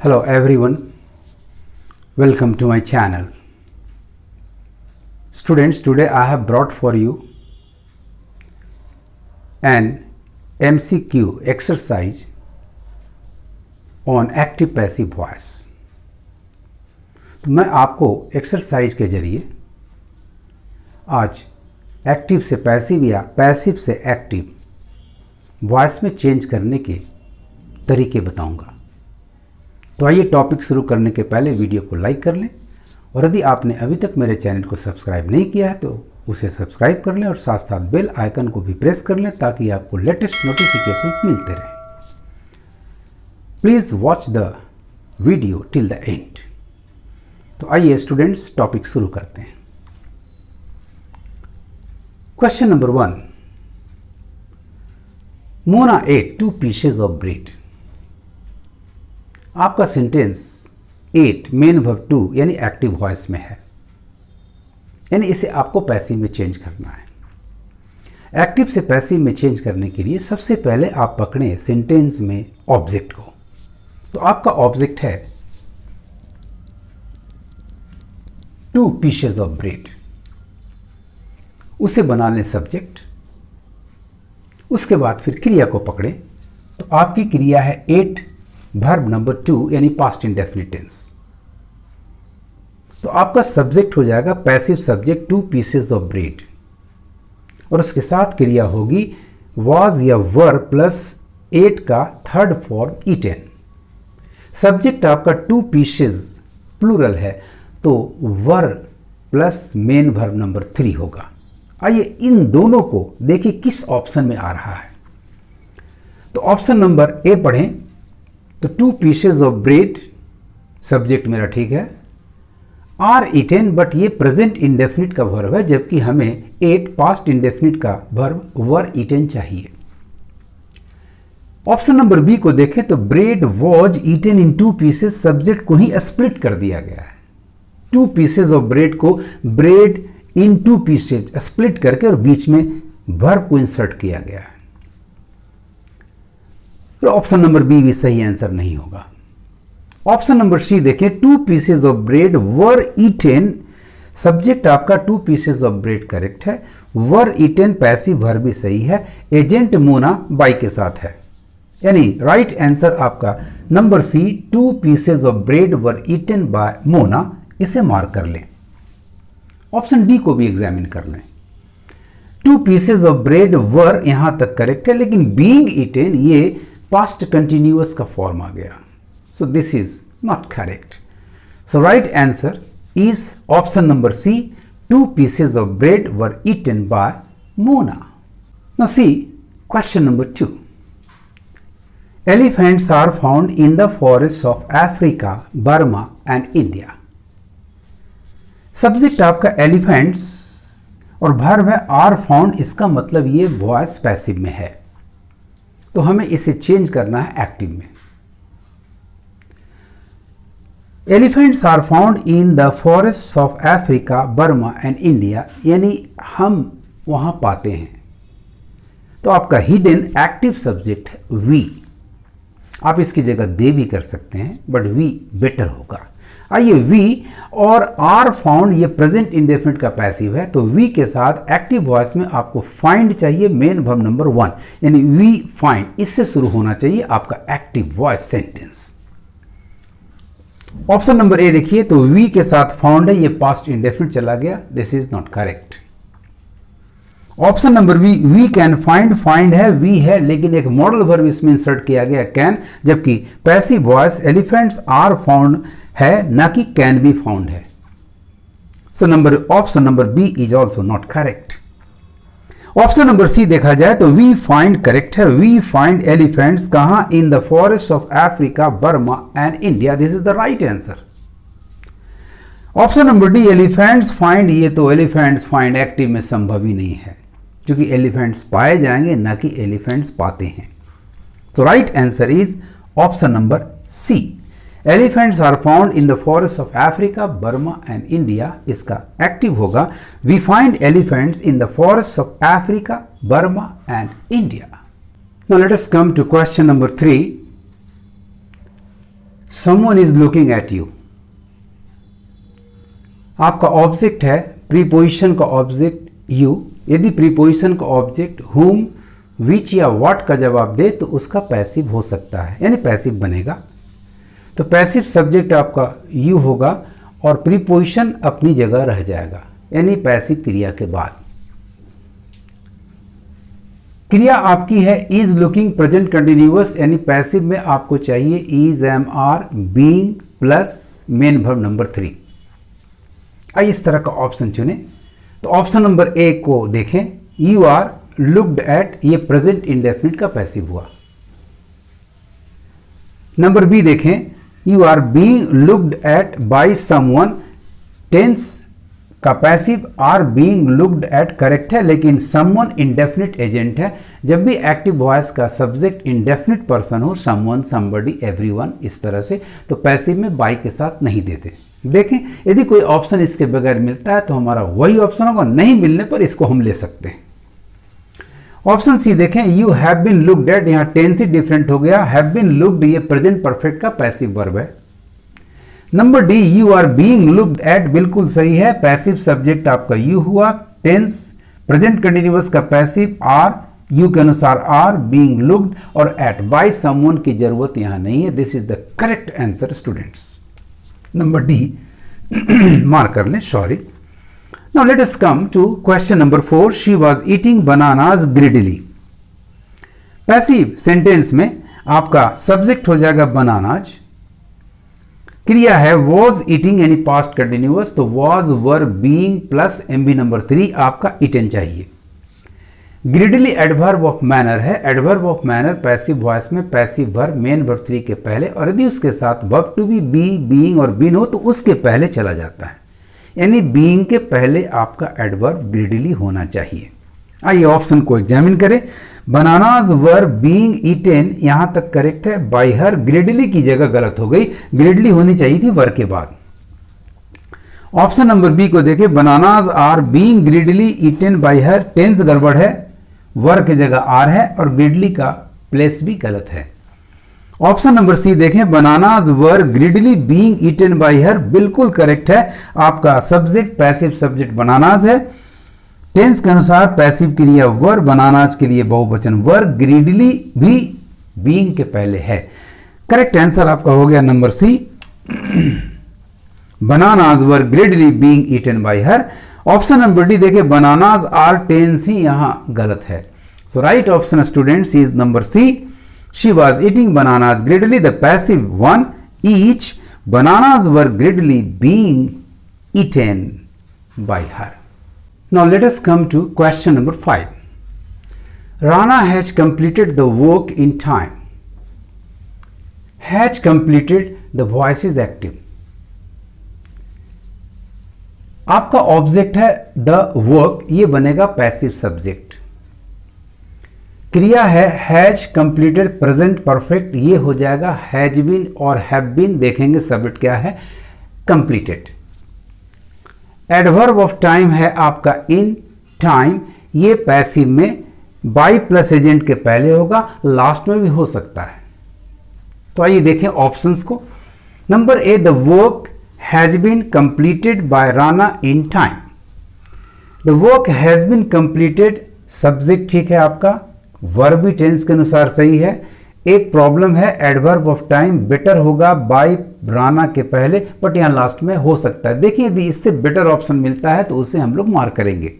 Hello everyone, welcome to my channel. Students, today I have brought for you an MCQ exercise on active passive voice. तो मैं आपको exercise के जरिए आज active से passive या पैसिव से एक्टिव वॉइस में चेंज करने के तरीके बताऊंगा। तो आइए टॉपिक शुरू करने के पहले वीडियो को लाइक कर लें और यदि आपने अभी तक मेरे चैनल को सब्सक्राइब नहीं किया है तो उसे सब्सक्राइब कर लें और साथ साथ बेल आइकन को भी प्रेस कर लें ताकि आपको लेटेस्ट नोटिफिकेशंस मिलते रहें। Please watch the video till the end. तो आइए स्टूडेंट्स टॉपिक शुरू करते हैं। Question number 1, Mona ate 2 pieces of bread. आपका सेंटेंस 8 मेन वर्ब 2 यानी एक्टिव वॉइस में है, यानी इसे आपको पैसिव में चेंज करना है। एक्टिव से पैसिव में चेंज करने के लिए सबसे पहले आप पकड़ें सेंटेंस में ऑब्जेक्ट को। तो आपका ऑब्जेक्ट है 2 pieces ऑफ ब्रेड, उसे बना लें सब्जेक्ट। उसके बाद फिर क्रिया को पकड़ें। तो आपकी क्रिया है 8 वर्ब नंबर 2 यानी पास्ट इंडेफिनिट टेंस। तो आपका सब्जेक्ट हो जाएगा passive subject 2 pieces of bread और उसके साथ क्रिया होगी वाज या वर प्लस 8 का थर्ड फॉर्म ईटेन। सब्जेक्ट आपका 2 pieces प्लूरल है तो वर प्लस मेन वर्ब नंबर 3 होगा। आइए इन दोनों को देखिए किस ऑप्शन में आ रहा है। तो ऑप्शन नंबर ए पढ़ें। तो 2 pieces ऑफ ब्रेड सब्जेक्ट मेरा ठीक है, आर ईटेन बट ये प्रेजेंट इंडेफिनिट का वर्ब है जबकि हमें 8 पास्ट इंडेफिनिट का वर्ब वर ईटेन चाहिए। ऑप्शन नंबर बी को देखें तो bread was eaten in 2 pieces subject को ही स्प्लिट कर दिया गया है। 2 pieces ऑफ ब्रेड को ब्रेड इन 2 pieces स्प्लिट करके और बीच में वर्ब को इंसर्ट किया गया है। तो ऑप्शन नंबर बी भी सही आंसर नहीं होगा। ऑप्शन नंबर सी देखें 2 pieces of bread were eaten, subject आपका 2 pieces ऑफ ब्रेड करेक्ट है, वर ईटेन पैसिव वर्ब भी सही है, एजेंट मोना बाई के साथ है, यानी राइट आंसर आपका number C 2 pieces of bread were eaten by Mona. इसे मार्क कर लें। ऑप्शन डी को भी एग्जामिन कर लें। 2 pieces ऑफ ब्रेड वर यहां तक करेक्ट है लेकिन बीइंग ईटेन ये पास्ट कंटिन्यूअस का फॉर्म आ गया, so this is not correct. So right answer is option number C 2 pieces of bread were eaten by Mona. Now see question number 2, elephants are found in the forest of Africa, Burma and India. Subject आपका elephants और verb है are found, इसका मतलब ये voice passive में है तो हमें इसे चेंज करना है एक्टिव में। Elephants are found in the forest of Africa, Burma and India, यानी हम वहां पाते हैं। तो आपका हिडन एक्टिव सब्जेक्ट है वी। आप इसकी जगह दे भी कर सकते हैं बट वी बेटर होगा। आइए वी और आर फाउंड ये प्रेजेंट इंडेफिनिट का पैसिव है तो वी के साथ एक्टिव वॉइस में आपको फाइंड चाहिए मेन वर्ब नंबर 1 यानी वी फाइंड, इससे शुरू होना चाहिए आपका active voice sentence. Option number ए देखिए तो वी के साथ फाउंड है, ये पास्ट इंडेफिनिट चला गया, this is not correct. Option number B we can find, find है वी है लेकिन एक मॉडल वर्ब इसमें इंसर्ट किया गया कैन, जबकि passive voice elephants are found है ना कि कैन बी फाउंड है। So option number B is also not correct. Option number C देखा जाए तो वी फाइंड करेक्ट है, वी फाइंड एलिफेंट्स कहां, in the forest of Africa, Burma and India, this is the right answer. Option number D elephants find, ये तो elephants find active में संभव ही नहीं है क्योंकि एलिफेंट्स पाए जाएंगे ना कि एलिफेंट्स पाते हैं। तो right answer is option number C, elephants are found in the forest of Africa, Burma and India, इसका एक्टिव होगा we find elephants in the forest of Africa, Burma and India. Now let us come to question number 3, someone is looking at you. आपका object है, preposition का object you. यदि preposition का object whom, which या what का जवाब दे तो उसका पैसिव हो सकता है, यानी पैसिव बनेगा। तो पैसिव सब्जेक्ट आपका यू होगा और प्रीपोजिशन अपनी जगह रह जाएगा, यानी पैसिव क्रिया के बाद। क्रिया आपकी है इज लुकिंग प्रेजेंट कंटिन्यूअस, यानी पैसिव में आपको चाहिए is, am, are, being plus main verb number 3। आइए इस तरह का ऑप्शन चुने। तो ऑप्शन नंबर ए को देखें, यू आर लुक्ड एट, ये प्रेजेंट इंडेफिनिट का पैसिव हुआ। नंबर बी देखें, you are being looked at by someone, tense का passive are being looked at correct है, लेकिन समवन इंडेफिनिट एजेंट है। जब भी एक्टिव वॉइस का सब्जेक्ट इंडेफिनिट पर्सन हो, समवन, समबडी, एवरीवन, इस तरह से, तो पैसिव में बाय के साथ नहीं देते। देखें, यदि कोई ऑप्शन इसके बगैर मिलता है तो हमारा वही ऑप्शन होगा, नहीं मिलने पर इसको हम ले सकते हैं। ऑप्शन सी देखें, you have been looked at, यहां टेंस ही डिफरेंट हो गया। हैव बीन लुक्ड ये प्रेजेंट परफेक्ट का पैसिव वर्ब है। Number D, you are being looked at, बिल्कुल सही है, पैसिव सब्जेक्ट आपका यू हुआ। टेंस प्रेजेंट कंटिन्यूअस का पैसिव आर, यू के अनुसार आर, बीइंग लुक्ड और एट, बाय समवन की जरूरत यहां नहीं है। This is the correct answer students. Number D mark कर लें, sorry. Now let us come to question number 4. She was eating bananas greedily. Passive sentence में आपका सब्जेक्ट हो जाएगा बनानाज, क्रिया है was eating यानी पास्ट कंटिन्यूअस, तो was, were, being plus MB number 3 आपका eaten चाहिए। ग्रीडली एडवर्ब ऑफ मैनर है। Adverb of manner passive voice में पैसिव वर्ब मेन वर्ब 3 के पहले, और यदि उसके साथ वर्ब टू बी, बीइंग और बीन हो तो उसके पहले चला जाता है, यानी बीइंग के पहले आपका एडवर्ब ग्रीडली होना चाहिए। आइए ऑप्शन को एग्जामिन करें। बनानाज वर बीइंग ईटेन, यहां तक करेक्ट है। बाय हर, ग्रीडली की जगह गलत हो गई, ग्रीडली होनी चाहिए थी वर के बाद। ऑप्शन नंबर बी को देखें, bananas are being greedily eaten by her, tense गड़बड़ है, वर की जगह आर है और ग्रीडली का प्लेस भी गलत है। ऑप्शन नंबर सी देखें, bananas were greedily being eaten by her, बिल्कुल करेक्ट है। आपका सब्जेक्ट पैसिव सब्जेक्ट बनानाज है। टेंस के अनुसार पैसिव क्रिया वर, बनानाज के लिए बहुवचन वर, ग्रीडली भी बीइंग के पहले है। करेक्ट आंसर आपका हो गया number C, bananas were greedily being eaten by her. Option number D देखें, बनानाज आर, टेंस ही यहां गलत है। So right option students is number C, she was eating bananas greedily, the passive one, each, bananas were greedily being eaten by her. Now let us come to question number 5. Rana has completed the work in time. Has completed, the voice is active. आपका object है the work, ये बनेगा passive subject. क्रिया है has completed present perfect, ये हो जाएगा has been और हैव बीन, देखेंगे सब्जेक्ट क्या है, कंप्लीटेड। एडवर्ब ऑफ टाइम है आपका इन टाइम, ये पैसिव में बाय प्लस एजेंट के पहले होगा, लास्ट में भी हो सकता है। तो आइए देखें ऑप्शंस को। Number A, the work has been completed by Rana in time. The work has been completed, subject ठीक है आपका, वर्ब भी टेंस के अनुसार सही है। एक प्रॉब्लम है, एडवर्ब ऑफ टाइम बेटर होगा बाय राणा के पहले, बट यहां लास्ट में हो सकता है। देखिए यदि इससे बेटर ऑप्शन मिलता है तो उसे हम लोग मार्क करेंगे।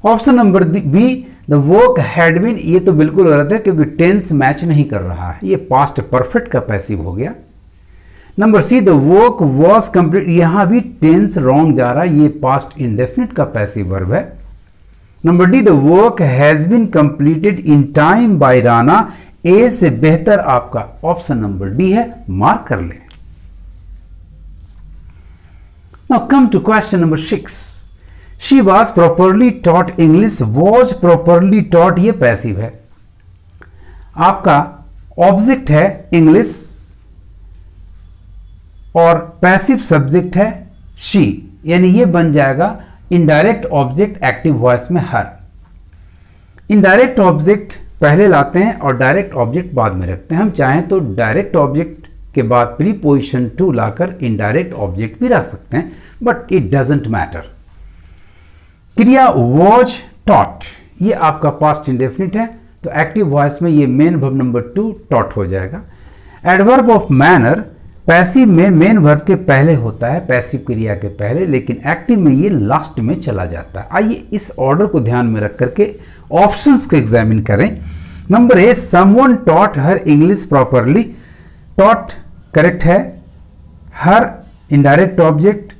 Option number B, the work had been, ये तो बिल्कुल गलत है क्योंकि टेंस मैच नहीं कर रहा है, ये पास्ट परफेक्ट का पैसिव हो गया। Number C, the work was complete, यहां भी टेंस रॉन्ग जा रहा है, ये पास्ट इंडेफिनिट का पैसिव वर्ब है। Number D, the work has been completed in time by Rana, A से बेहतर आपका ऑप्शन नंबर डी है, मार्क कर लें। Now come to question number 6। She was properly taught English, was properly taught, ये passive है। आपका ऑब्जेक्ट है इंग्लिश और पैसिव सब्जेक्ट है शी, यानी ये बन जाएगा इनडायरेक्ट ऑब्जेक्ट एक्टिव वॉइस में हर। इनडायरेक्ट ऑब्जेक्ट पहले लाते हैं और डायरेक्ट ऑब्जेक्ट बाद में रखते हैं। हम चाहें तो डायरेक्ट ऑब्जेक्ट के बाद प्रीपोजिशन टू लाकर इनडायरेक्ट ऑब्जेक्ट भी रख सकते हैं, बट इट डजंट मैटर। क्रिया वॉज टॉट, ये आपका पास्ट इंडेफिनिट है, तो एक्टिव वॉइस में ये मेन वर्ब नंबर 2 टॉट हो जाएगा। एडवर्ब ऑफ मैनर पैसिव में मेन वर्ब के पहले होता है, पैसिव क्रिया के पहले, लेकिन एक्टिव में ये लास्ट में चला जाता है। आइए इस ऑर्डर को ध्यान में रख करके ऑप्शंस को एग्जामिन करें। Number A, someone taught her English properly, taught correct है, her indirect object,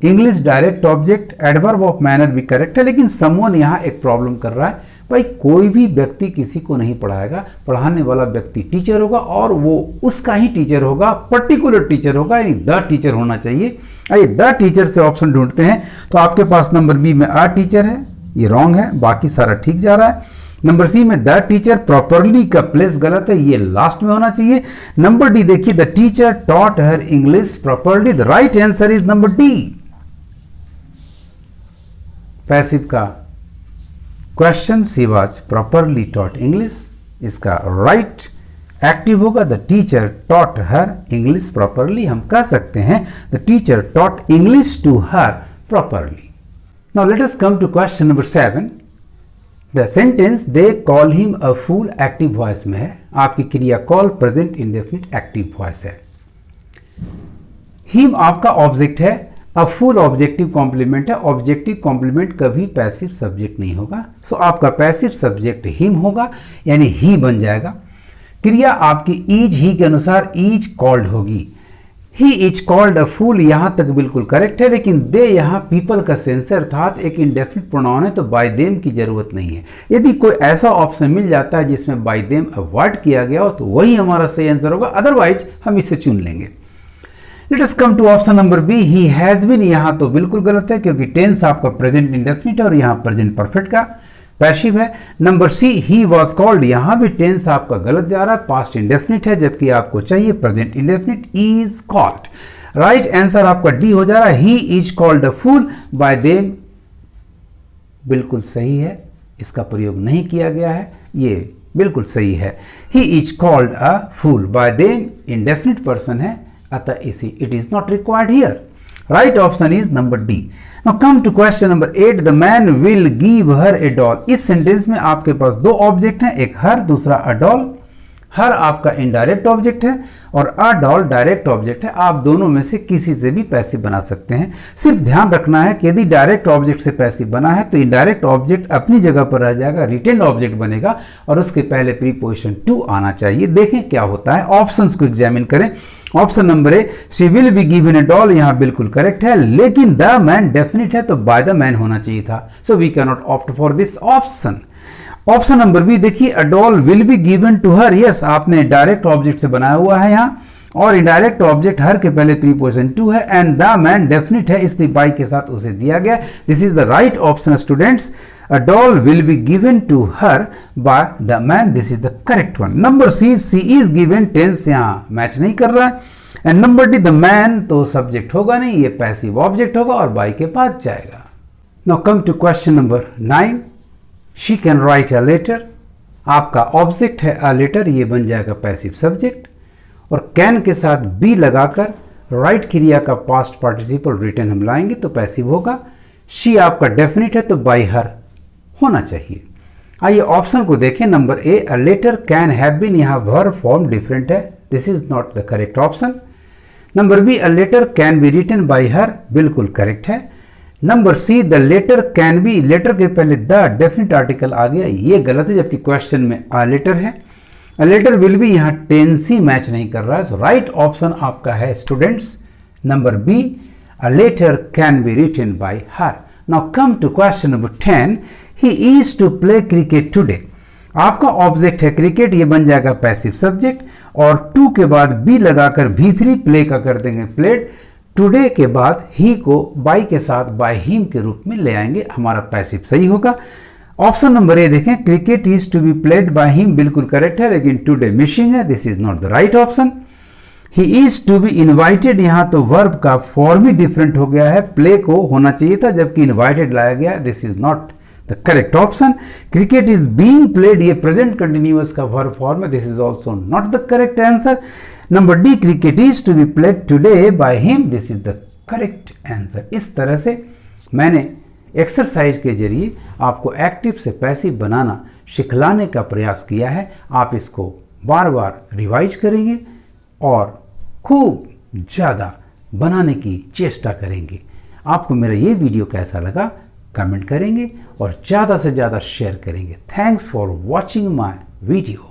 English direct object, adverb of manner भी करेक्ट है, लेकिन समवन यहां एक प्रॉब्लम कर रहा है। भाई कोई भी व्यक्ति किसी को नहीं पढ़ाएगा, पढ़ाने वाला व्यक्ति टीचर होगा और वो उसका ही टीचर होगा, पर्टिकुलर टीचर होगा, यानी द टीचर होना चाहिए। आइए द टीचर से ऑप्शन ढूंढते हैं, तो आपके पास नंबर बी में अ टीचर है, ये रॉन्ग है, बाकी सारा ठीक जा रहा है। नंबर सी में द टीचर प्रॉपरली का प्लेस गलत है, ये लास्ट में होना चाहिए। नंबर डी देखिए, the teacher taught her English properly, the right answer is number D. Passive का question, she was properly taught English, इसका राइट एक्टिव होगा the teacher taught her English properly. हम कह सकते हैं the teacher taught English to her properly. Now let us come to question number 7। The sentence they call him a fool active voice में है, आपकी क्रिया call present indefinite active voice है। Him आपका ऑब्जेक्ट है, अब फुल ऑब्जेक्टिव कॉम्प्लीमेंट है, objective complement कभी पैसिव सब्जेक्ट नहीं होगा, सो आपका पैसिव सब्जेक्ट हिम होगा, यानी ही बन जाएगा। क्रिया आपकी इज ही के अनुसार इज कॉल्ड होगी, ही इज कॉल्ड अ फूल, यहां तक बिल्कुल करेक्ट है, लेकिन दे यहां पीपल का सेंस है, अर्थात एक इंडेफिनिट प्रोनाउन है, तो बाय देम की जरूरत नहीं है। यदि कोई ऐसा ऑप्शन मिल जाता है जिसमें बाय देम अवॉइड किया गया हो तो वही हमारा सही आंसर होगा, अदरवाइज हम इसे चुन लेंगे। Let us come to option number B, he has been, यहां तो बिल्कुल गलत है क्योंकि टेंस आपका प्रेजेंट इंडेफिनिट है और यहां प्रेजेंट परफेक्ट का पैसिव है। Number C, he was called, यहां भी टेंस आपका गलत जा रहा है, पास्ट इंडेफिनिट है, जबकि आपको चाहिए present indefinite, is called. Right answer आपका डी हो जा रहा है, he is called a fool by them, बिल्कुल सही है, इसका प्रयोग नहीं किया गया है, ये बिल्कुल सही है। He is called a fool by them indefinite person है, अतः इसी it is not required here. Right option is number D. Now come to question number 8, the man will give her a doll. इस sentence में आपके पास दो object हैं, एक हर, दूसरा अ डॉल। हर आपका इनडायरेक्ट ऑब्जेक्ट है और अ डॉल डायरेक्ट ऑब्जेक्ट है, आप दोनों में से किसी से भी पैसिव बना सकते हैं। सिर्फ ध्यान रखना है कि यदि डायरेक्ट ऑब्जेक्ट से पैसिव बना है तो इनडायरेक्ट ऑब्जेक्ट अपनी जगह पर रह जाएगा, रिटेन्ड ऑब्जेक्ट बनेगा और उसके पहले प्रीपोजिशन टू आना चाहिए। देखें क्या होता है, ऑप्शंस को एग्जामिन करें। Option number A, she will be given A doll, यहां बिल्कुल करेक्ट है, लेकिन द मैन डेफिनिट है तो बाय द मैन होना चाहिए था, so we can not opt for this option. Option number B देखिए, a doll will be given to her, yes आपने डायरेक्ट ऑब्जेक्ट से बनाया हुआ है यहां, और इनडायरेक्ट ऑब्जेक्ट हर के पहले प्रीपोजिशन टू है, एंड द मैन डेफिनिट है इसलिए बाय के साथ उसे दिया गया। This is the right option students, a doll will be given to her by the man, this is the correct one. Number C, C is given, tense यहां match नहीं कर रहा है, and number D, the man तो subject होगा नहीं, ये passive object होगा और बाय के बाद जाएगा। Now come to question number 9, she can write a letter, आपका ऑब्जेक्ट है अ लेटर, ये बन जाएगा पैसिव सब्जेक्ट, और कैन के साथ बी लगाकर राइट क्रिया का पास्ट पार्टिसिपल रिटर्न हम लाएंगे तो पैसिव होगा। शी आपका डेफिनिट है तो बाय हर होना चाहिए। आइए ऑप्शन को देखें। Number A, a letter can have been, यहां वर्ब फॉर्म डिफरेंट है, this is not the correct option. Number B, a letter can be written by her, बिल्कुल करेक्ट है। Number C, the letter can be, letter के पहले the definite article आ गया, ये गलत है, जबकि क्वेश्चन में अ लेटर है। अ लेटर विल बी, यहां टेंस ही मैच नहीं कर रहा है, सो राइट ऑप्शन आपका है students number B, a letter can be written by her. Now come to question number 10, he is to play cricket today, आपका ऑब्जेक्ट है क्रिकेट, ये बन जाएगा पैसिव सब्जेक्ट, और टू के बाद बी लगाकर V3 प्ले का कर देंगे प्लेड, टुडे के बाद ही को बाय के साथ बाय हिम के रूप में ले आएंगे, हमारा पैसिव सही होगा। ऑप्शन नंबर ए देखें, cricket is to be played by him, बिल्कुल करेक्ट है, लेकिन टुडे मिसिंग है, this is not the right option. He is to be invited, यहां तो वर्ब का फॉर्म ही डिफरेंट हो गया है, प्ले को होना चाहिए था जबकि इन्वाइटेड लाया गया, this is not the correct option. Cricket is being played, ये प्रेजेंट कंटिन्यूअस का वर्ब फॉर्म है, this is also not the correct answer. Number D, cricket is to be played today by him, this is the correct answer. इस तरह से मैंने exercise के जरिए आपको एक्टिव से पैसिव बनाना सिखलाने का प्रयास किया है। आप इसको बार बार रिवाइज करेंगे और खूब ज़्यादा बनाने की चेष्टा करेंगे। आपको मेरा ये वीडियो कैसा लगा कमेंट करेंगे और ज़्यादा से ज़्यादा शेयर करेंगे। Thanks for watching my video.